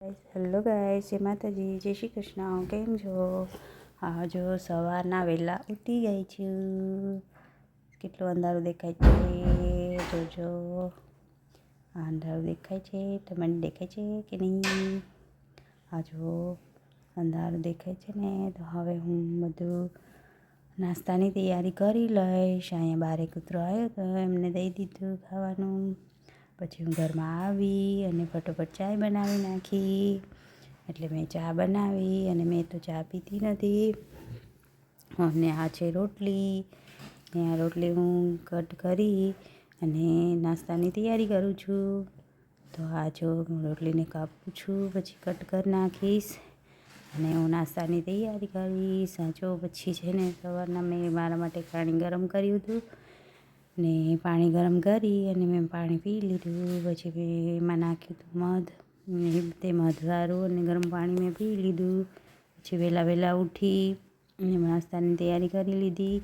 Hello guys, જય માતાજી, જય શ્રી કૃષ્ણ. કેમ છો? હા, જો સવારના વહેલા ઉઠી ગઈ છું. કેટલું અંધારું દેખાય છે જોજો. અંધારું દેખાય છે, તમને દેખાય છે કે નહીં? હા, જો અંધારું દેખાય છે ને, તો હવે હું બધું નાસ્તાની તૈયારી કરી લઈશ. અહીંયા બારે કૂતરો આવ્યો તો એમને દઈ દીધું ખાવાનું. પછી હું ઘરમાં આવી અને ફટોફટ ચાય બનાવી નાખી. એટલે મેં ચા બનાવી અને મેં તો ચા પીતી નથી. અને આ છે રોટલી. આ રોટલી હું કટ કરી અને નાસ્તાની તૈયારી કરું છું. તો આ જો હું રોટલીને કાપું છું, પછી કટ કરી નાખીશ અને હું નાસ્તાની તૈયારી કરીશ. જો પછી છે ને સવારના મેં મારા માટે પાણી ગરમ કર્યું હતું ને પાણી ગરમ કરી અને મેં પાણી પી લીધું. પછી મેં એમાં નાખ્યું હતું મધ ને તે મધવાળું અને ગરમ પાણી મેં પી લીધું. પછી વહેલા ઉઠી અને નાસ્તાની તૈયારી કરી લીધી.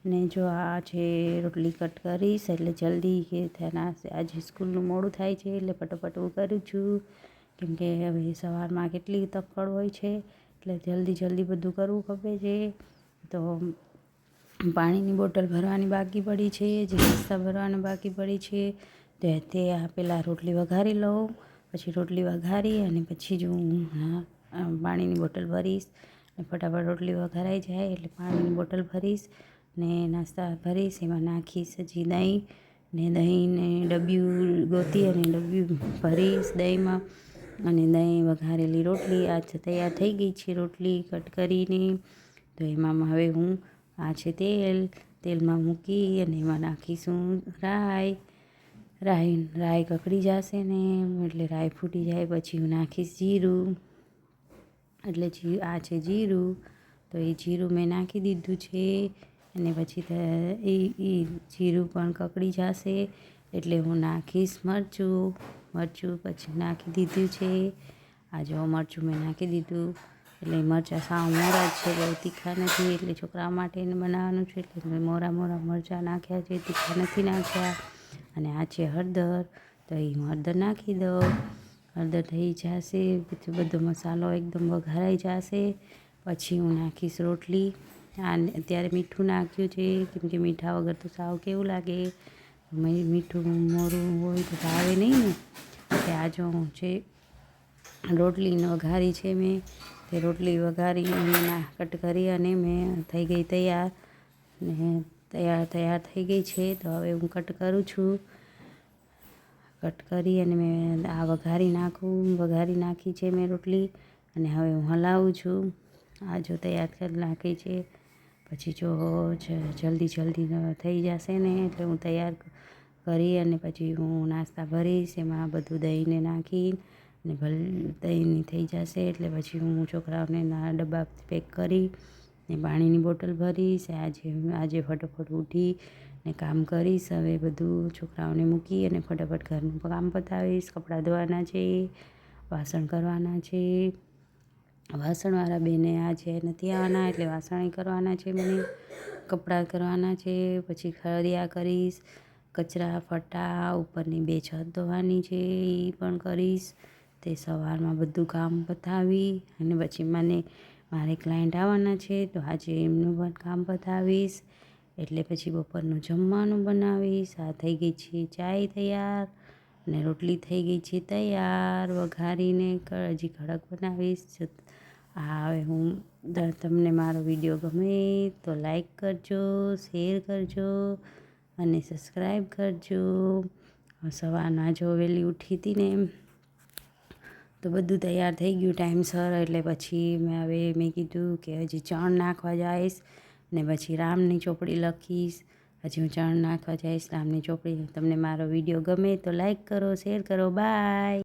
અને જો આ છે રોટલી કટ કરીશ એટલે જલ્દી કે આજે સ્કૂલનું મોડું થાય છે એટલે ફટોફટ હું કરું છું. કેમકે હવે સવારમાં કેટલી તકડ હોય છે એટલે જલ્દી બધું કરવું ખપે છે. તો પાણીની બોટલ ભરવાની બાકી પડી છે, જે નાસ્તા ભરવાના બાકી પડી છે. તો તે પહેલાં રોટલી વઘારી લઉં. પછી રોટલી વઘારી અને પછી જ હું પાણીની બોટલ ભરીશ ને ફટાફટ રોટલી વઘારાઈ જાય એટલે પાણીની બોટલ ભરીશ ને નાસ્તા ભરીશ. એમાં નાખીશ હજી દહીં ને દહીંને ડબ્યું ગોતી અને ડબ્યું ભરીશ દહીંમાં. અને દહીં વઘારેલી રોટલી આ તૈયાર થઈ ગઈ છે. રોટલી કટ કરીને તો એમાં હવે હું આ છે તેલમાં મૂકી અને એમાં નાખીશું રાઈ કકડી જશે ને એટલે રાઈ ફૂટી જાય પછી હું નાખીશ જીરું. એટલે આ છે જીરું, તો એ જીરું મેં નાખી દીધું છે. અને પછી એ જીરું પણ કકડી જશે એટલે હું નાખીશ મરચું પછી નાખી દીધું છે. આ જો મરચું મેં નાખી દીધું. એટલે મરચાં સાવ મોરા છે, બહુ તીખા નથી. એટલે છોકરાઓ માટે બનાવવાનું છે એટલે મેં મોરા મરચાં નાખ્યા છે, તીખા નથી નાખ્યા. અને આ છે હળદર, તો એ હું હળદર નાખી દઉં. હળદર થઈ જશે પછી બધો મસાલો એકદમ વઘારાઈ જશે પછી હું નાખીશ રોટલી. અત્યારે મીઠું નાખ્યું છે કેમકે મીઠા વગર તો સાવ કેવું લાગે, મીઠું મોરું હોય તો ભાવે નહીં ને. એટલે આ જો છે રોટલી વઘારી છે મેં, તે રોટલી વઘારી અને કટ કરી અને મેં થઈ ગઈ તૈયાર ને તૈયાર થઈ ગઈ છે. તો હવે હું કટ કરું છું. કટ કરી અને મેં આ વઘારી નાખી છે મેં રોટલી. અને હવે હું હલાવું છું. આ જો તૈયાર કરી નાખી છે. પછી જો જલ્દી થઈ જશે ને એટલે હું તૈયાર કરી અને પછી હું નાસ્તા ભરીશ. એમાં બધું દહીંને નાખી અને દહીંની થઈ જશે એટલે પછી હું છોકરાઓને ડબ્બા પેક કરી ને પાણીની બોટલ ભરીશ. આજે ફટોફટ ઉઠી ને કામ કરીશ. હવે બધું છોકરાઓને મૂકી અને ફટાફટ ઘરનું કામ પતાવીશ. કપડાં ધોવાના છે, વાસણ કરવાના છે. વાસણવાળા બેને આજે નથી આવવાના એટલે વાસણ કરવાના છે મને, કપડાં કરવાના છે. પછી ખડિયા કરીશ, કચરા ફટા ઉપરની 2 છત ધોવાની છે એ પણ કરીશ. તે સવારમાં બધું કામ પતાવી અને પછી મારે ક્લાયન્ટ આવવાના છે તો આજે એમનું પણ કામ પતાવીશ. એટલે પછી બપોરનું જમવાનું બનાવીશ. આ થઈ ગઈ છે ચાય તૈયાર અને રોટલી થઈ ગઈ છે તૈયાર વઘારીને. હજી કડક બનાવીશ. હવે તમને મારો વિડીયો ગમે તો લાઈક કરજો, શેર કરજો અને સબસ્ક્રાઈબ કરજો. સવારના જો વહેલી ઉઠી હતી ને તો બધું તૈયાર થઈ ગયું ટાઈમસર. એટલે પછી મેં કીધું કે હજી ચણ નાખવા જઈશ ને પછી રામની ચોપડી લખીશ. હજી હું ચણ નાખવા જઈશ રામની ચોપડી. તમને મારો વિડીયો ગમે તો લાઈક કરો, શેર કરો. બાય.